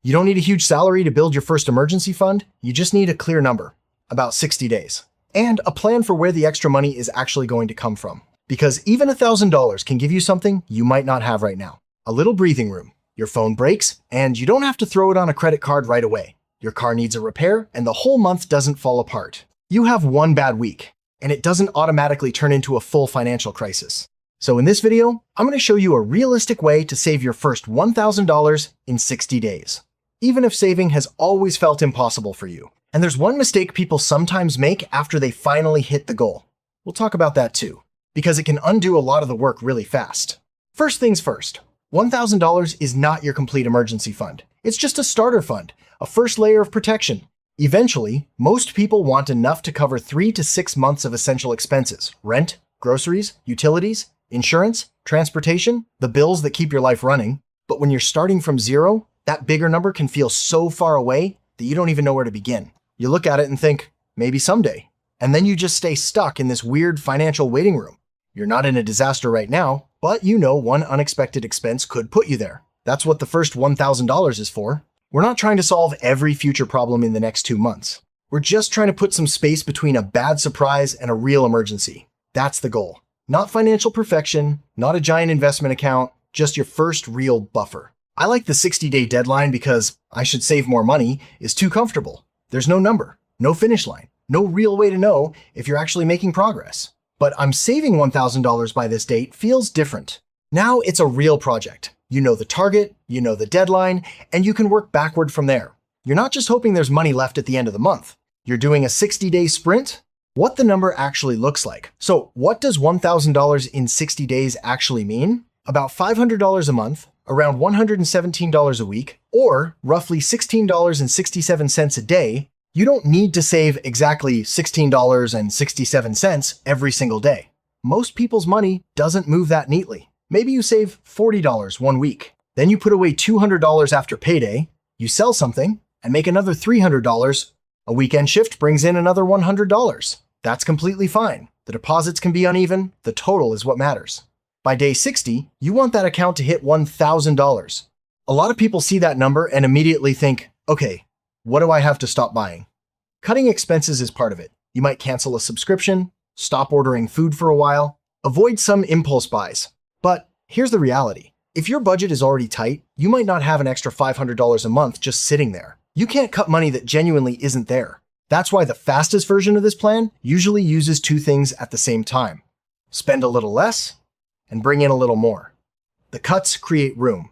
You don't need a huge salary to build your first emergency fund. You just need a clear number, about 60 days, and a plan for where the extra money is actually going to come from. Because even $1,000 can give you something you might not have right now. A little breathing room. Your phone breaks, and you don't have to throw it on a credit card right away. Your car needs a repair, and the whole month doesn't fall apart. You have one bad week, and it doesn't automatically turn into a full financial crisis. So in this video, I'm going to show you a realistic way to save your first $1,000 in 60 days. Even if saving has always felt impossible for you. And there's one mistake people sometimes make after they finally hit the goal. We'll talk about that too, because it can undo a lot of the work really fast. First things first, $1,000 is not your complete emergency fund. It's just a starter fund, a first layer of protection. Eventually, most people want enough to cover 3 to 6 months of essential expenses: rent, groceries, utilities, insurance, transportation, the bills that keep your life running. But when you're starting from zero, that bigger number can feel so far away that you don't even know where to begin. You look at it and think, maybe someday. And then you just stay stuck in this weird financial waiting room. You're not in a disaster right now, but you know one unexpected expense could put you there. That's what the first $1,000 is for. We're not trying to solve every future problem in the next 2 months. We're just trying to put some space between a bad surprise and a real emergency. That's the goal. Not financial perfection, not a giant investment account, just your first real buffer. I like the 60-day deadline because I should save more money is too comfortable. There's no number, no finish line, no real way to know if you're actually making progress. But I'm saving $1,000 by this date feels different. Now it's a real project. You know the target, you know the deadline, and you can work backward from there. You're not just hoping there's money left at the end of the month. You're doing a 60-day sprint. What the number actually looks like. So what does $1,000 in 60 days actually mean? About $500 a month, around $117 a week, or roughly $16.67 a day. You don't need to save exactly $16.67 every single day. Most people's money doesn't move that neatly. Maybe you save $40 one week. Then you put away $200 after payday, you sell something, and make another $300. A weekend shift brings in another $100. That's completely fine. The deposits can be uneven, the total is what matters. By day 60, you want that account to hit $1,000. A lot of people see that number and immediately think, okay, what do I have to stop buying? Cutting expenses is part of it. You might cancel a subscription, stop ordering food for a while, avoid some impulse buys. But here's the reality. If your budget is already tight, you might not have an extra $500 a month just sitting there. You can't cut money that genuinely isn't there. That's why the fastest version of this plan usually uses 2 things at the same time. Spend a little less and bring in a little more. The cuts create room.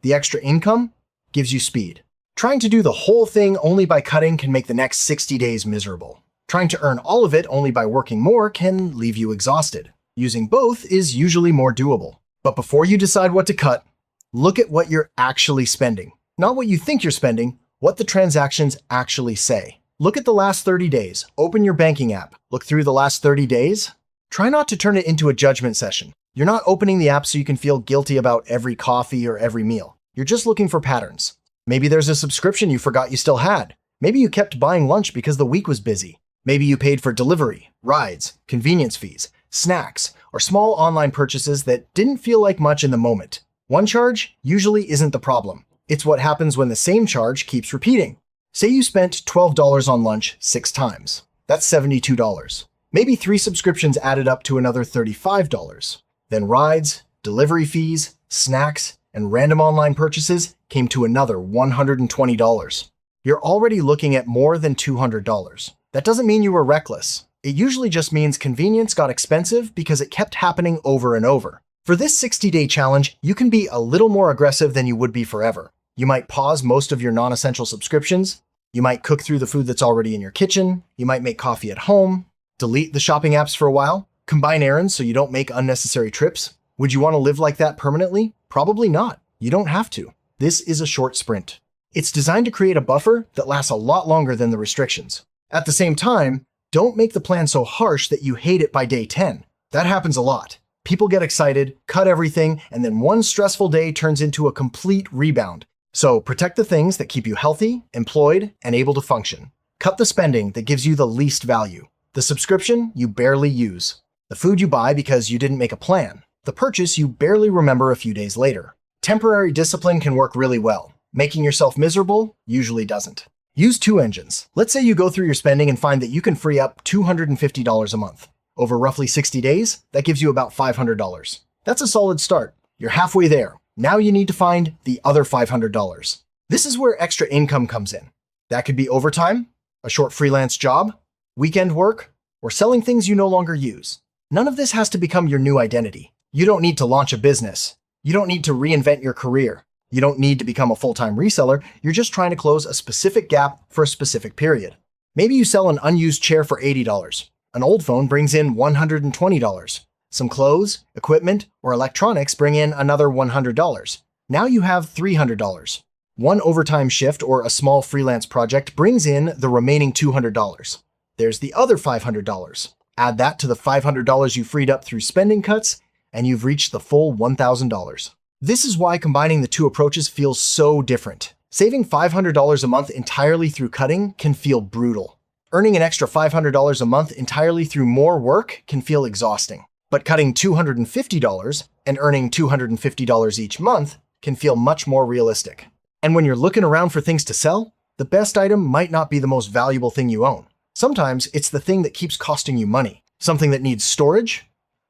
The extra income gives you speed. Trying to do the whole thing only by cutting can make the next 60 days miserable. Trying to earn all of it only by working more can leave you exhausted. Using both is usually more doable. But before you decide what to cut, look at what you're actually spending. Not what you think you're spending, what the transactions actually say. Look at the last 30 days. Open your banking app. Look through the last 30 days. Try not to turn it into a judgment session. You're not opening the app so you can feel guilty about every coffee or every meal. You're just looking for patterns. Maybe there's a subscription you forgot you still had. Maybe you kept buying lunch because the week was busy. Maybe you paid for delivery, rides, convenience fees, snacks, or small online purchases that didn't feel like much in the moment. One charge usually isn't the problem. It's what happens when the same charge keeps repeating. Say you spent $12 on lunch 6 times. That's $72. Maybe 3 subscriptions added up to another $35. Then rides, delivery fees, snacks, and random online purchases came to another $120. You're already looking at more than $200. That doesn't mean you were reckless. It usually just means convenience got expensive because it kept happening over and over. For this 60-day challenge, you can be a little more aggressive than you would be forever. You might pause most of your non-essential subscriptions. You might cook through the food that's already in your kitchen. You might make coffee at home. Delete the shopping apps for a while. Combine errands so you don't make unnecessary trips. Would you want to live like that permanently? Probably not. You don't have to. This is a short sprint. It's designed to create a buffer that lasts a lot longer than the restrictions. At the same time, don't make the plan so harsh that you hate it by day 10. That happens a lot. People get excited, cut everything, and then one stressful day turns into a complete rebound. So protect the things that keep you healthy, employed, and able to function. Cut the spending that gives you the least value. The subscription you barely use. The food you buy because you didn't make a plan. The purchase you barely remember a few days later. Temporary discipline can work really well. Making yourself miserable usually doesn't. Use two engines. Let's say you go through your spending and find that you can free up $250 a month. Over roughly 60 days, that gives you about $500. That's a solid start. You're halfway there. Now you need to find the other $500. This is where extra income comes in. That could be overtime, a short freelance job, weekend work, or selling things you no longer use. None of this has to become your new identity. You don't need to launch a business. You don't need to reinvent your career. You don't need to become a full-time reseller. You're just trying to close a specific gap for a specific period. Maybe you sell an unused chair for $80. An old phone brings in $120. Some clothes, equipment, or electronics bring in another $100. Now you have $300. One overtime shift or a small freelance project brings in the remaining $200. There's the other $500. Add that to the $500 you freed up through spending cuts, and you've reached the full $1,000. This is why combining the two approaches feels so different. Saving $500 a month entirely through cutting can feel brutal. Earning an extra $500 a month entirely through more work can feel exhausting. But cutting $250 and earning $250 each month can feel much more realistic. And when you're looking around for things to sell, the best item might not be the most valuable thing you own. Sometimes it's the thing that keeps costing you money. Something that needs storage,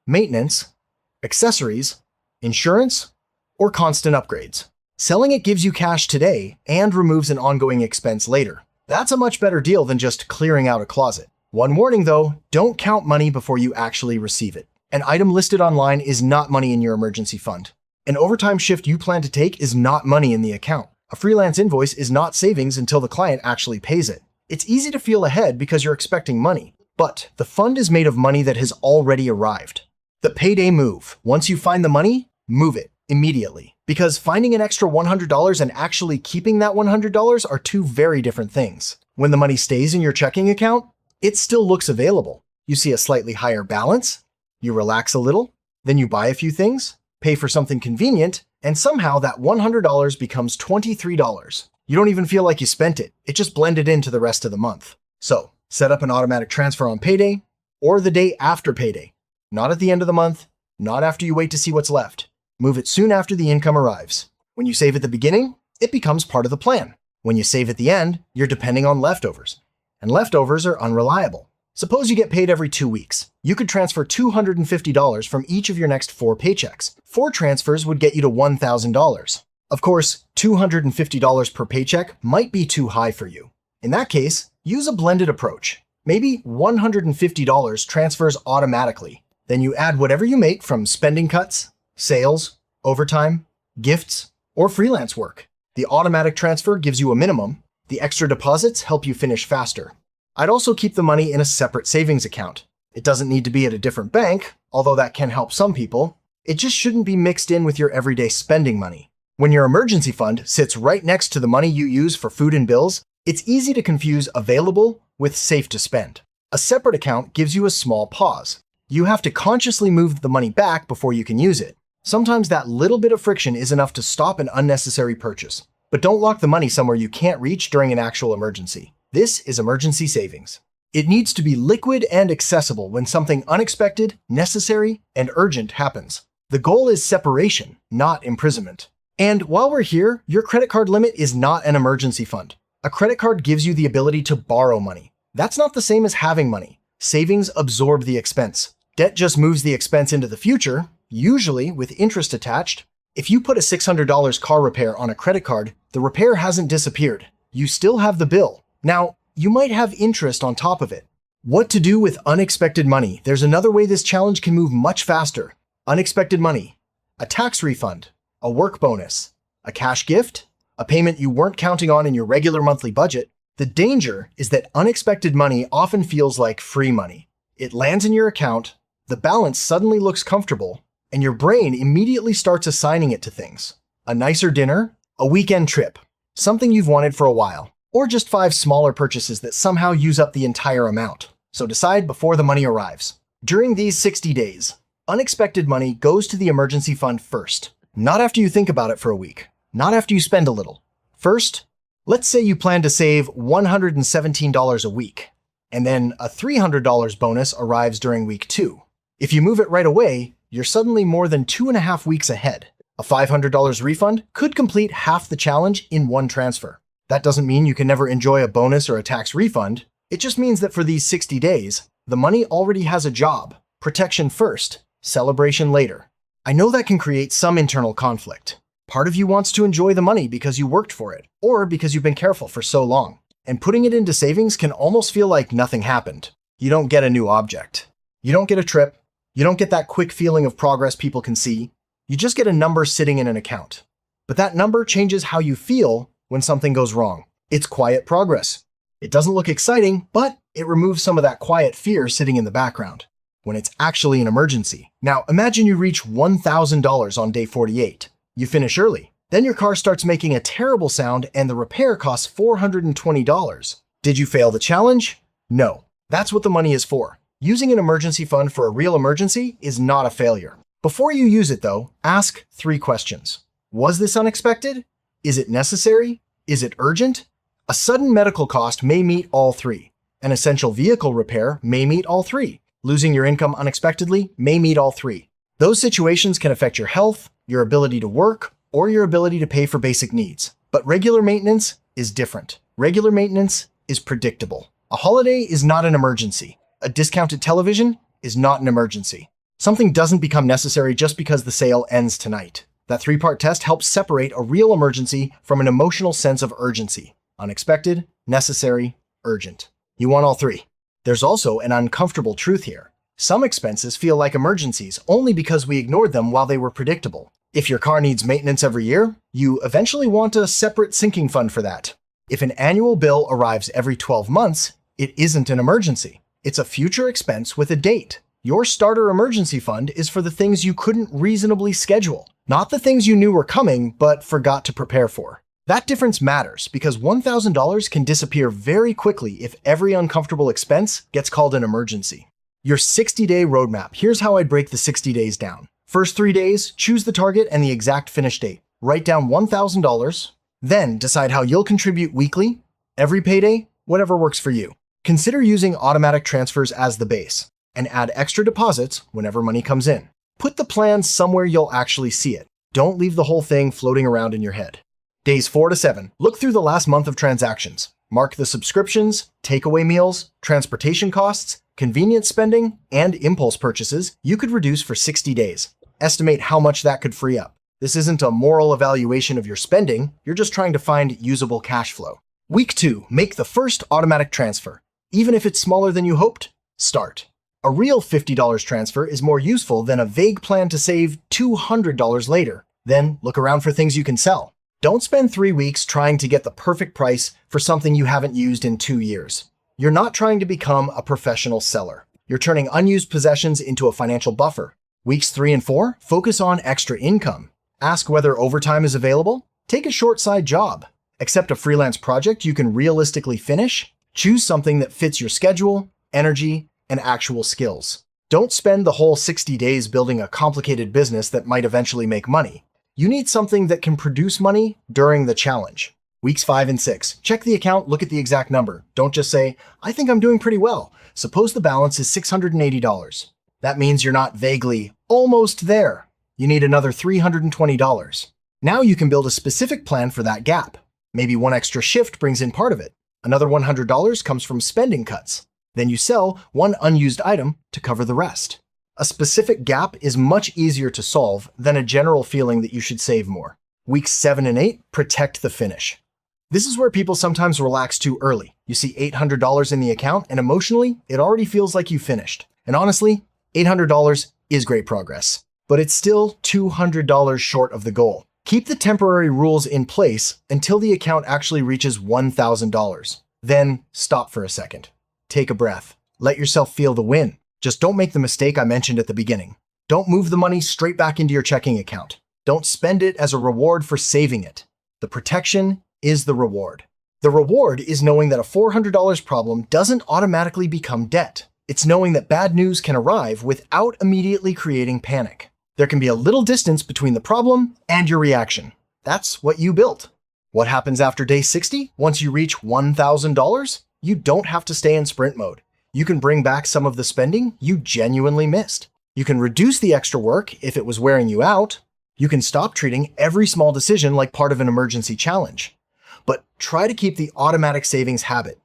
maintenance, accessories, insurance, or constant upgrades. Selling it gives you cash today and removes an ongoing expense later. That's a much better deal than just clearing out a closet. One warning though, don't count money before you actually receive it. An item listed online is not money in your emergency fund. An overtime shift you plan to take is not money in the account. A freelance invoice is not savings until the client actually pays it. It's easy to feel ahead because you're expecting money, but the fund is made of money that has already arrived. The payday move. Once you find the money, move it immediately. Because finding an extra $100 and actually keeping that $100 are two very different things. When the money stays in your checking account, it still looks available. You see a slightly higher balance, you relax a little, then you buy a few things, pay for something convenient, and somehow that $100 becomes $23. You don't even feel like you spent it. It just blended into the rest of the month. So, set up an automatic transfer on payday or the day after payday. Not at the end of the month, not after you wait to see what's left. Move it soon after the income arrives. When you save at the beginning, it becomes part of the plan. When you save at the end, you're depending on leftovers. And leftovers are unreliable. Suppose you get paid every 2 weeks. You could transfer $250 from each of your next 4 paychecks. 4 transfers would get you to $1,000. Of course, $250 per paycheck might be too high for you. In that case, use a blended approach. Maybe $150 transfers automatically. Then you add whatever you make from spending cuts, sales, overtime, gifts, or freelance work. The automatic transfer gives you a minimum. The extra deposits help you finish faster. I'd also keep the money in a separate savings account. It doesn't need to be at a different bank, although that can help some people. It just shouldn't be mixed in with your everyday spending money. When your emergency fund sits right next to the money you use for food and bills, it's easy to confuse available with safe to spend. A separate account gives you a small pause. You have to consciously move the money back before you can use it. Sometimes that little bit of friction is enough to stop an unnecessary purchase. But don't lock the money somewhere you can't reach during an actual emergency. This is emergency savings. It needs to be liquid and accessible when something unexpected, necessary, and urgent happens. The goal is separation, not imprisonment. And while we're here, your credit card limit is not an emergency fund. A credit card gives you the ability to borrow money. That's not the same as having money. Savings absorb the expense. Debt just moves the expense into the future, usually with interest attached. If you put a $600 car repair on a credit card, the repair hasn't disappeared. You still have the bill. Now, you might have interest on top of it. What to do with unexpected money? There's another way this challenge can move much faster. Unexpected money. A tax refund. A work bonus. A cash gift. A payment you weren't counting on in your regular monthly budget. The danger is that unexpected money often feels like free money. It lands in your account, the balance suddenly looks comfortable, and your brain immediately starts assigning it to things. A nicer dinner, a weekend trip, something you've wanted for a while, or just 5 smaller purchases that somehow use up the entire amount. So decide before the money arrives. During these 60 days, unexpected money goes to the emergency fund first. Not after you think about it for a week. Not after you spend a little. First, let's say you plan to save $117 a week, and then a $300 bonus arrives during week 2. If you move it right away, you're suddenly more than 2.5 weeks ahead. A $500 refund could complete half the challenge in one transfer. That doesn't mean you can never enjoy a bonus or a tax refund. It just means that for these 60 days, the money already has a job. Protection first, celebration later. I know that can create some internal conflict. Part of you wants to enjoy the money because you worked for it, or because you've been careful for so long. And putting it into savings can almost feel like nothing happened. You don't get a new object. You don't get a trip. You don't get that quick feeling of progress people can see. You just get a number sitting in an account. But that number changes how you feel when something goes wrong. It's quiet progress. It doesn't look exciting, but it removes some of that quiet fear sitting in the background when it's actually an emergency. Now, imagine you reach $1,000 on day 48. You finish early. Then your car starts making a terrible sound and the repair costs $420. Did you fail the challenge? No. That's what the money is for. Using an emergency fund for a real emergency is not a failure. Before you use it though, ask 3 questions. Was this unexpected? Is it necessary? Is it urgent? A sudden medical cost may meet all 3. An essential vehicle repair may meet all 3. Losing your income unexpectedly may meet all 3. Those situations can affect your health, your ability to work, or your ability to pay for basic needs. But regular maintenance is different. Regular maintenance is predictable. A holiday is not an emergency. A discounted television is not an emergency. Something doesn't become necessary just because the sale ends tonight. That 3-part test helps separate a real emergency from an emotional sense of urgency. Unexpected, necessary, urgent. You want all 3. There's also an uncomfortable truth here. Some expenses feel like emergencies only because we ignored them while they were predictable. If your car needs maintenance every year, you eventually want a separate sinking fund for that. If an annual bill arrives every 12 months, it isn't an emergency. It's a future expense with a date. Your starter emergency fund is for the things you couldn't reasonably schedule, not the things you knew were coming but forgot to prepare for. That difference matters because $1,000 can disappear very quickly if every uncomfortable expense gets called an emergency. Your 60-day roadmap. Here's how I'd break the 60 days down. First 3 days, choose the target and the exact finish date. Write down $1,000. Then decide how you'll contribute weekly, every payday, whatever works for you. Consider using automatic transfers as the base and add extra deposits whenever money comes in. Put the plan somewhere you'll actually see it. Don't leave the whole thing floating around in your head. Days 4 to 7. Look through the last month of transactions. Mark the subscriptions, takeaway meals, transportation costs, convenience spending, and impulse purchases you could reduce for 60 days. Estimate how much that could free up. This isn't a moral evaluation of your spending, you're just trying to find usable cash flow. Week 2. Make the first automatic transfer. Even if it's smaller than you hoped, start. A real $50 transfer is more useful than a vague plan to save $200 later. Then look around for things you can sell. Don't spend 3 weeks trying to get the perfect price for something you haven't used in 2 years. You're not trying to become a professional seller. You're turning unused possessions into a financial buffer. Weeks 3 and 4, focus on extra income. Ask whether overtime is available. Take a short side job. Accept a freelance project you can realistically finish. Choose something that fits your schedule, energy, and actual skills. Don't spend the whole 60 days building a complicated business that might eventually make money. You need something that can produce money during the challenge. Weeks 5 and 6. Check the account, look at the exact number. Don't just say, I think I'm doing pretty well. Suppose the balance is $680. That means you're not vaguely almost there. You need another $320. Now you can build a specific plan for that gap. Maybe one extra shift brings in part of it. Another $100 comes from spending cuts. Then you sell one unused item to cover the rest. A specific gap is much easier to solve than a general feeling that you should save more. Weeks 7 and 8, protect the finish. This is where people sometimes relax too early. You see $800 in the account and emotionally, it already feels like you finished. And honestly, $800 is great progress, but it's still $200 short of the goal. Keep the temporary rules in place until the account actually reaches $1,000. Then stop for a second. Take a breath. Let yourself feel the win. Just don't make the mistake I mentioned at the beginning. Don't move the money straight back into your checking account. Don't spend it as a reward for saving it. The protection is the reward. The reward is knowing that a $400 problem doesn't automatically become debt. It's knowing that bad news can arrive without immediately creating panic. There can be a little distance between the problem and your reaction. That's what you built. What happens after day 60? Once you reach $1,000, you don't have to stay in sprint mode. You can bring back some of the spending you genuinely missed. You can reduce the extra work if it was wearing you out. You can stop treating every small decision like part of an emergency challenge. But try to keep the automatic savings habit,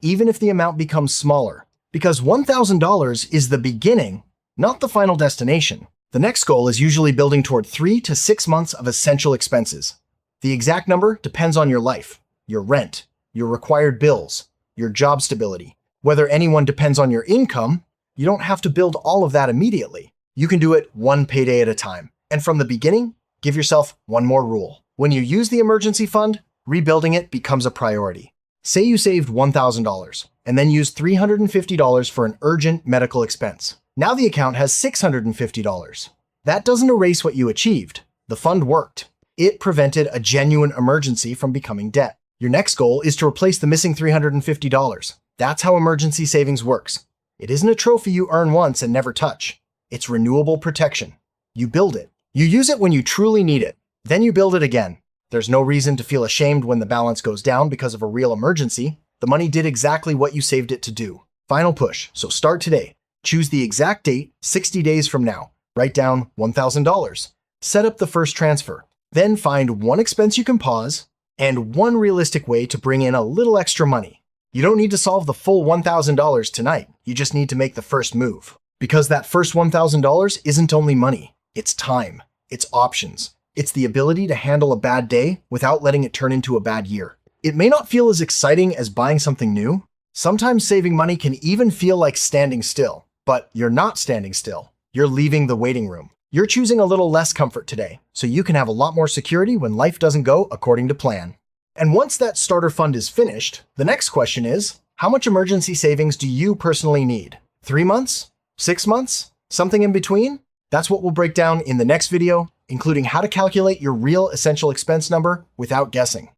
even if the amount becomes smaller, because $1,000 is the beginning, not the final destination. The next goal is usually building toward 3 to 6 months of essential expenses. The exact number depends on your life, your rent, your required bills, your job stability. Whether anyone depends on your income, you don't have to build all of that immediately. You can do it one payday at a time. And from the beginning, give yourself one more rule. When you use the emergency fund, rebuilding it becomes a priority. Say you saved $1,000 and then used $350 for an urgent medical expense. Now the account has $650. That doesn't erase what you achieved. The fund worked. It prevented a genuine emergency from becoming debt. Your next goal is to replace the missing $350. That's how emergency savings works. It isn't a trophy you earn once and never touch. It's renewable protection. You build it. You use it when you truly need it. Then you build it again. There's no reason to feel ashamed when the balance goes down because of a real emergency. The money did exactly what you saved it to do. Final push. So start today. Choose the exact date, 60 days from now. Write down $1,000. Set up the first transfer. Then find one expense you can pause and one realistic way to bring in a little extra money. You don't need to solve the full $1,000 tonight. You just need to make the first move. Because that first $1,000 isn't only money. It's time. It's options. It's the ability to handle a bad day without letting it turn into a bad year. It may not feel as exciting as buying something new. Sometimes saving money can even feel like standing still. But you're not standing still. You're leaving the waiting room. You're choosing a little less comfort today, so you can have a lot more security when life doesn't go according to plan. And once that starter fund is finished, the next question is, how much emergency savings do you personally need? 3 months? 6 months? Something in between? That's what we'll break down in the next video, including how to calculate your real essential expense number without guessing.